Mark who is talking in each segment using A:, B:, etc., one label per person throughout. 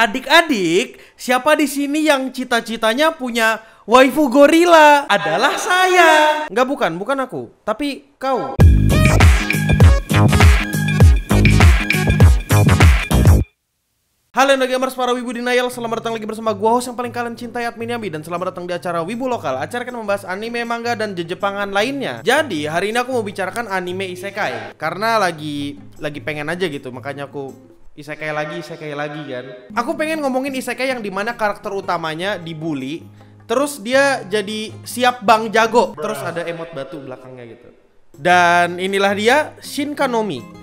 A: Adik-adik, siapa di sini yang cita-citanya punya waifu gorila? Adalah saya. Enggak, bukan aku, tapi kau. Halo gamers para wibu denial, selamat datang lagi bersama gua host yang paling kalian cintai, Admin Yambi. Dan selamat datang di acara Wibu Lokal. Acara akan membahas anime, manga, dan jejepangan lainnya. Jadi hari ini aku mau bicarakan anime isekai karena lagi pengen aja gitu, makanya aku isekai lagi kan. Aku pengen ngomongin isekai yang dimana karakter utamanya dibully, terus dia jadi siap bang jago, terus ada emot batu belakangnya gitu. Dan inilah dia Shinkanomi.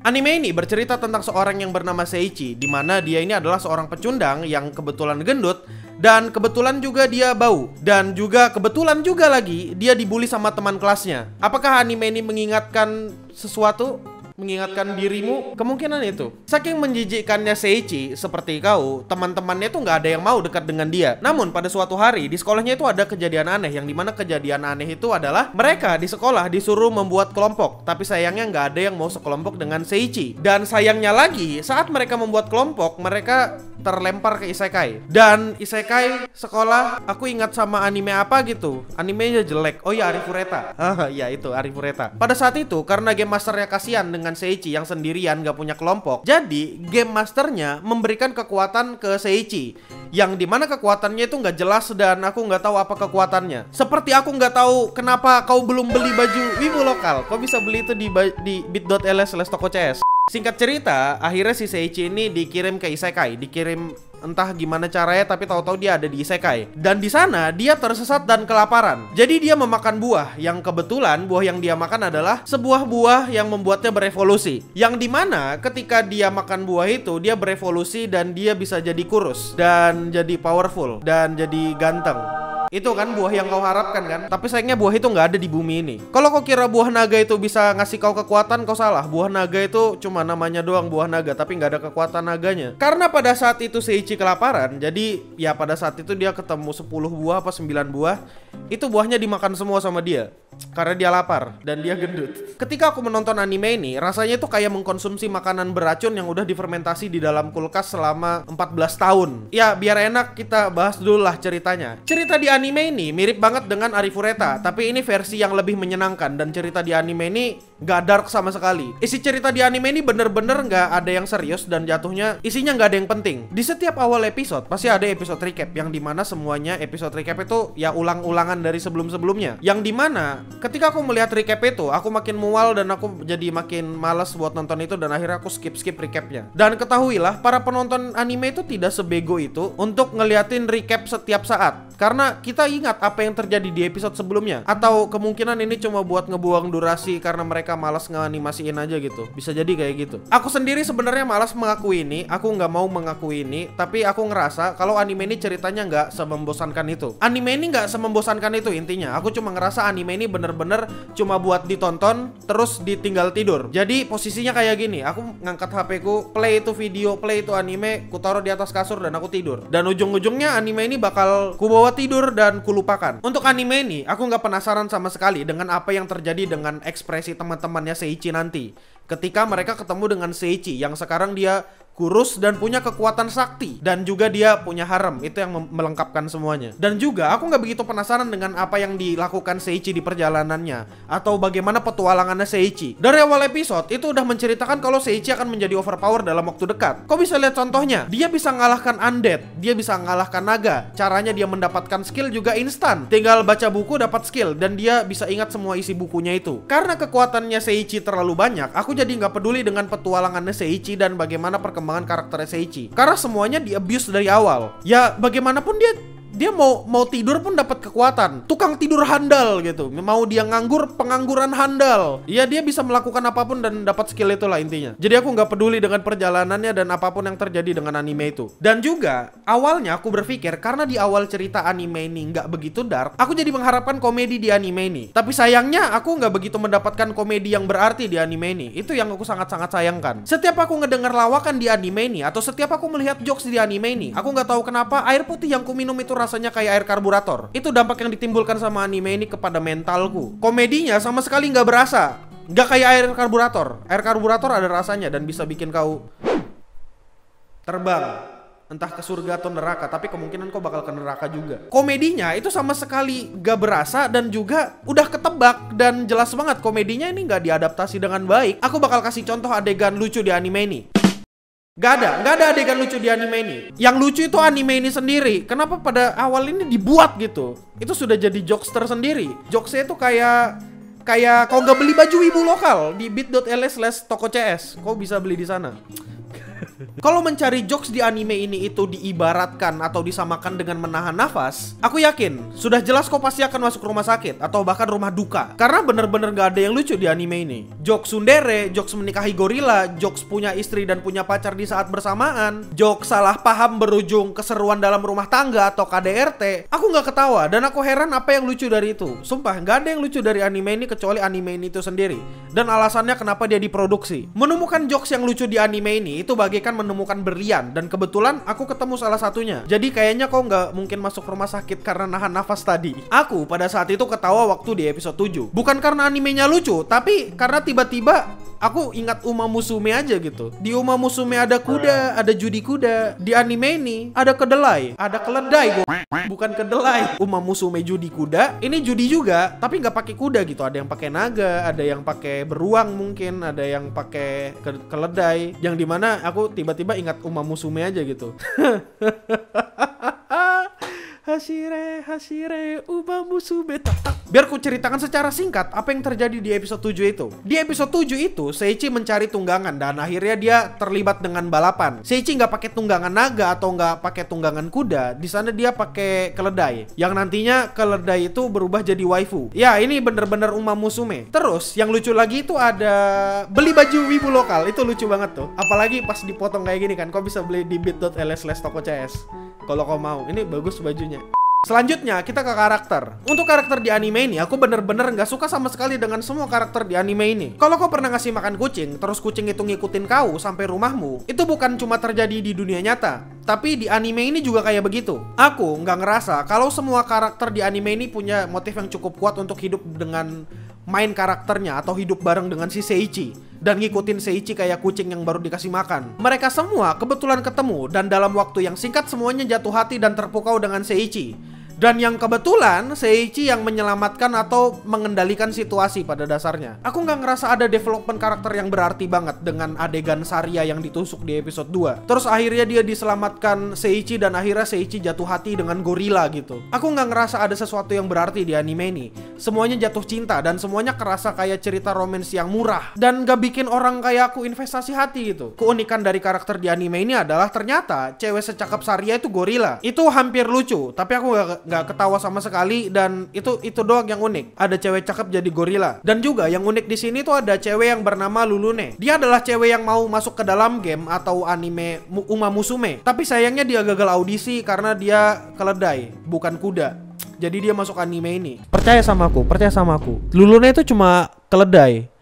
A: Anime ini bercerita tentang seorang yang bernama Seiichi, di mana dia ini adalah seorang pecundang yang kebetulan gendut dan kebetulan juga dia bau, dan juga kebetulan juga lagi dia dibully sama teman kelasnya. Apakah anime ini mengingatkan sesuatu? Mengingatkan dirimu? Kemungkinan itu. Saking menjijikkannya Seiichi, seperti kau, teman-temannya tuh nggak ada yang mau dekat dengan dia. Namun pada suatu hari di sekolahnya itu ada kejadian aneh, yang dimana kejadian aneh itu adalah mereka di sekolah disuruh membuat kelompok, tapi sayangnya nggak ada yang mau sekelompok dengan Seiichi. Dan sayangnya lagi, saat mereka membuat kelompok, mereka terlempar ke isekai. Dan isekai sekolah, aku ingat sama anime apa gitu. Animenya jelek. Oh ya, Arifureta. Ya itu Arifureta. Pada saat itu karena game masternya kasihan dengan Seiichi yang sendirian gak punya kelompok, jadi game masternya memberikan kekuatan ke Seiichi, yang dimana kekuatannya itu nggak jelas dan aku nggak tahu apa kekuatannya. Seperti aku nggak tahu kenapa kau belum beli baju Wibu Lokal. Kau bisa beli itu di bit.ly/tokocs. Singkat cerita, akhirnya si Seiichi ini dikirim ke isekai, dikirim entah gimana caranya, tapi tahu-tahu dia ada di isekai. Dan di sana dia tersesat dan kelaparan. Jadi dia memakan buah, yang kebetulan buah yang dia makan adalah sebuah buah yang membuatnya berevolusi. Yang dimana ketika dia makan buah itu, dia berevolusi dan dia bisa jadi kurus dan jadi powerful dan jadi ganteng. Itu kan buah yang kau harapkan kan? Tapi sayangnya buah itu nggak ada di bumi ini. Kalau kau kira buah naga itu bisa ngasih kau kekuatan, kau salah. Buah naga itu cuma namanya doang buah naga, tapi nggak ada kekuatan naganya. Karena pada saat itu Seiichi kelaparan, jadi ya pada saat itu dia ketemu 10 buah apa 9 buah. Itu buahnya dimakan semua sama dia karena dia lapar dan dia gendut. Ketika aku menonton anime ini, rasanya itu kayak mengkonsumsi makanan beracun yang udah difermentasi di dalam kulkas selama 14 tahun. Ya biar enak kita bahas dulu lah ceritanya. Cerita di anime ini mirip banget dengan Arifureta, tapi ini versi yang lebih menyenangkan. Dan cerita di anime ini gak dark sama sekali. Isi cerita di anime ini bener-bener gak ada yang serius dan jatuhnya isinya gak ada yang penting. Di setiap awal episode pasti ada episode recap, yang dimana semuanya episode recap itu ya ulang-ulangan dari sebelum-sebelumnya. Yang dimana ketika aku melihat recap itu, aku makin mual dan aku jadi makin malas buat nonton itu, dan akhirnya aku skip recapnya. Dan ketahuilah, para penonton anime itu tidak sebego itu untuk ngeliatin recap setiap saat, karena kita ingat apa yang terjadi di episode sebelumnya. Atau kemungkinan ini cuma buat ngebuang durasi karena mereka malas nganimasiin aja gitu. Bisa jadi kayak gitu. Aku sendiri sebenarnya malas mengakui ini, aku nggak mau mengakui ini, tapi aku ngerasa kalau anime ini ceritanya nggak semembosankan itu. Anime ini nggak semembosankan itu intinya. Aku cuma ngerasa anime ini bener-bener cuma buat ditonton terus ditinggal tidur. Jadi posisinya kayak gini, aku ngangkat HP ku, play itu video, play itu anime, ku taruh di atas kasur dan aku tidur. Dan ujung-ujungnya anime ini bakal ku bawa tidur dan ku lupakan. Untuk anime ini, aku nggak penasaran sama sekali dengan apa yang terjadi dengan ekspresi teman-temannya Seiichi nanti ketika mereka ketemu dengan Seiichi yang sekarang dia kurus dan punya kekuatan sakti, dan juga dia punya harem. Itu yang melengkapkan semuanya. Dan juga aku nggak begitu penasaran dengan apa yang dilakukan Seiichi di perjalanannya, atau bagaimana petualangannya Seiichi. Dari awal episode itu udah menceritakan kalau Seiichi akan menjadi overpower dalam waktu dekat. Kau bisa lihat contohnya, dia bisa ngalahkan undead, dia bisa ngalahkan naga. Caranya dia mendapatkan skill juga instan, tinggal baca buku dapat skill, dan dia bisa ingat semua isi bukunya itu. Karena kekuatannya Seiichi terlalu banyak, aku jadi nggak peduli dengan petualangannya Seiichi dan bagaimana perkembangan karakternya Seiichi, karena semuanya di abuse dari awal. Ya bagaimanapun dia mau tidur pun dapat kekuatan. Tukang tidur handal gitu. Mau dia nganggur, pengangguran handal. Ya dia bisa melakukan apapun dan dapat skill itulah intinya. Jadi aku nggak peduli dengan perjalanannya dan apapun yang terjadi dengan anime itu. Dan juga awalnya aku berpikir karena di awal cerita anime ini nggak begitu dark, aku jadi mengharapkan komedi di anime ini. Tapi sayangnya aku nggak begitu mendapatkan komedi yang berarti di anime ini. Itu yang aku sangat-sangat sayangkan. Setiap aku ngedengar lawakan di anime ini, atau setiap aku melihat jokes di anime ini, aku nggak tahu kenapa air putih yang kuminum itu rasanya kayak air karburator. Itu dampak yang ditimbulkan sama anime ini kepada mentalku. Komedinya sama sekali nggak berasa. Nggak kayak air karburator. Air karburator ada rasanya dan bisa bikin kau terbang, entah ke surga atau neraka, tapi kemungkinan kau bakal ke neraka juga. Komedinya itu sama sekali gak berasa dan juga udah ketebak dan jelas banget komedinya ini gak diadaptasi dengan baik. Aku bakal kasih contoh adegan lucu di anime ini. Gak ada adegan lucu di anime ini. Yang lucu itu anime ini sendiri. Kenapa pada awal ini dibuat gitu? Itu sudah jadi jokes tersendiri. Jokesnya itu kayak kau nggak beli baju wibu lokal di bit.ly/toko CS, kau bisa beli di sana. Kalau mencari jokes di anime ini itu diibaratkan atau disamakan dengan menahan nafas, aku yakin sudah jelas kau pasti akan masuk rumah sakit atau bahkan rumah duka. Karena bener-bener gak ada yang lucu di anime ini. Jokes tsundere, jokes menikahi gorila, jokes punya istri dan punya pacar di saat bersamaan, jokes salah paham berujung keseruan dalam rumah tangga atau KDRT. Aku gak ketawa dan aku heran apa yang lucu dari itu. Sumpah gak ada yang lucu dari anime ini kecuali anime ini itu sendiri. Dan alasannya kenapa dia diproduksi. Menemukan jokes yang lucu di anime ini itu bagaikan menemukan berlian, dan kebetulan aku ketemu salah satunya. Jadi kayaknya kau nggak mungkin masuk rumah sakit karena nahan nafas tadi. Aku pada saat itu ketawa waktu di episode 7. Bukan karena animenya lucu, tapi karena tiba-tiba aku ingat Uma Musume aja gitu. Di Uma Musume ada kuda, ada judi kuda. Di anime ini ada kedelai, ada keledai. Bukan kedelai. Uma Musume judi kuda. Ini judi juga, tapi nggak pakai kuda gitu. Ada yang pakai naga, ada yang pakai beruang mungkin, ada yang pakai keledai. Yang dimana aku tiba-tiba ingat Uma Musume aja gitu. Hashire Uma Musume. Biar ku ceritakan secara singkat apa yang terjadi di episode 7 itu. Di episode 7 itu Seiichi mencari tunggangan dan akhirnya dia terlibat dengan balapan. Seiichi nggak pakai tunggangan naga atau nggak pakai tunggangan kuda. Di sana dia pakai keledai. Yang nantinya keledai itu berubah jadi waifu. Ya, ini bener-bener Uma Musume. Terus yang lucu lagi itu ada beli baju wibu lokal. Itu lucu banget tuh. Apalagi pas dipotong kayak gini kan. Kau bisa beli di bit.ly/toko CS kalau kau mau. Ini bagus bajunya. Selanjutnya kita ke karakter. Untuk karakter di anime ini aku bener-bener nggak suka sama sekali dengan semua karakter di anime ini. Kalau kau pernah ngasih makan kucing, terus kucing itu ngikutin kau sampai rumahmu, itu bukan cuma terjadi di dunia nyata, tapi di anime ini juga kayak begitu. Aku nggak ngerasa kalau semua karakter di anime ini punya motif yang cukup kuat untuk hidup dengan main karakternya atau hidup bareng dengan si Seiichi dan ngikutin Seiichi kayak kucing yang baru dikasih makan. Mereka semua kebetulan ketemu dan dalam waktu yang singkat semuanya jatuh hati dan terpukau dengan Seiichi. Dan yang kebetulan Seiichi yang menyelamatkan atau mengendalikan situasi pada dasarnya. Aku nggak ngerasa ada development karakter yang berarti banget dengan adegan Saria yang ditusuk di episode 2. Terus akhirnya dia diselamatkan Seiichi dan akhirnya Seiichi jatuh hati dengan gorila gitu. Aku nggak ngerasa ada sesuatu yang berarti di anime ini. Semuanya jatuh cinta dan semuanya kerasa kayak cerita romance yang murah dan gak bikin orang kayak aku investasi hati gitu. Keunikan dari karakter di anime ini adalah ternyata cewek secakap Saria itu gorila. Itu hampir lucu, tapi aku nggak ketawa sama sekali dan itu doang yang unik. Ada cewek cakep jadi gorila. Dan juga yang unik di sini tuh ada cewek yang bernama Lulune. Dia adalah cewek yang mau masuk ke dalam game atau anime Uma Musume. Tapi sayangnya dia gagal audisi karena dia keledai, bukan kuda. Jadi dia masuk anime ini. Percaya sama aku. Lulune itu cuma keledai.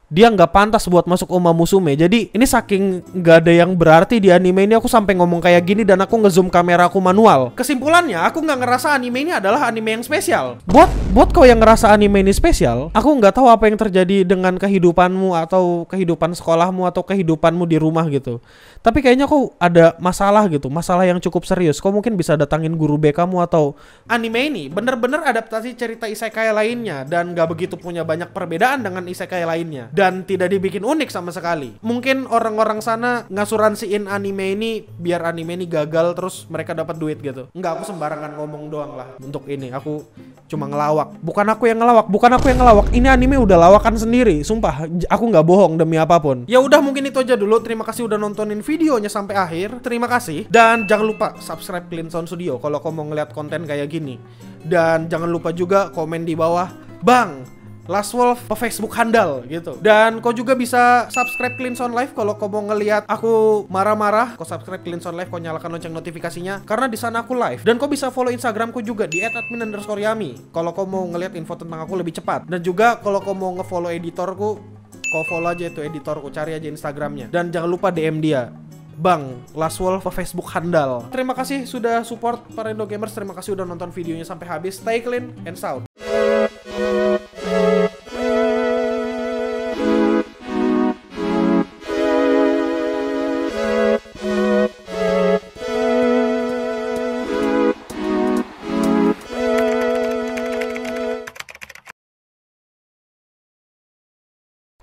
A: Dia nggak pantas buat masuk Uma Musume. Jadi ini saking nggak ada yang berarti di anime ini aku sampai ngomong kayak gini dan aku ngezoom kamera aku manual. Kesimpulannya aku nggak ngerasa anime ini adalah anime yang spesial. Buat kau yang ngerasa anime ini spesial, aku nggak tahu apa yang terjadi dengan kehidupanmu atau kehidupan sekolahmu atau kehidupanmu di rumah gitu. Tapi kayaknya kau ada masalah gitu, masalah yang cukup serius. Kau mungkin bisa datangin guru BK-mu atau anime ini bener-bener adaptasi cerita isekai lainnya dan nggak begitu punya banyak perbedaan dengan isekai lainnya. Dan tidak dibikin unik sama sekali. Mungkin orang-orang sana ngasuransiin anime ini biar anime ini gagal terus mereka dapat duit gitu. Enggak, aku sembarangan ngomong doang lah untuk ini. Aku cuma ngelawak. Bukan aku yang ngelawak. Ini anime udah lawakan sendiri. Sumpah, aku nggak bohong demi apapun. Ya udah, mungkin itu aja dulu. Terima kasih udah nontonin videonya sampai akhir. Terima kasih. Dan jangan lupa subscribe Clean Sound Studio kalau kau mau ngeliat konten kayak gini. Dan jangan lupa juga komen di bawah, Bang, Last Wolf Facebook handal gitu. Dan kau juga bisa subscribe Clean Sound Live kalau kau mau ngelihat aku marah-marah. Kau subscribe Clean Sound Live, kau nyalakan lonceng notifikasinya karena di sana aku live. Dan kau bisa follow Instagramku juga di @admin_yami kalau kau mau ngelihat info tentang aku lebih cepat. Dan juga kalau kau mau ngefollow editorku, kau follow aja itu editorku, cari aja Instagramnya. Dan jangan lupa DM dia, Bang, Last Wolf Facebook handal. Terima kasih sudah support para Indo Gamers. Terima kasih udah nonton videonya sampai habis. Stay clean and sound.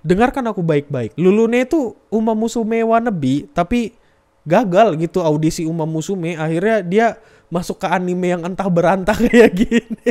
A: dengarkan aku baik-baik. Lulune itu Uma Musume wannabe, tapi gagal gitu audisi Uma Musume. Akhirnya dia masuk ke anime yang entah berantah kayak gini.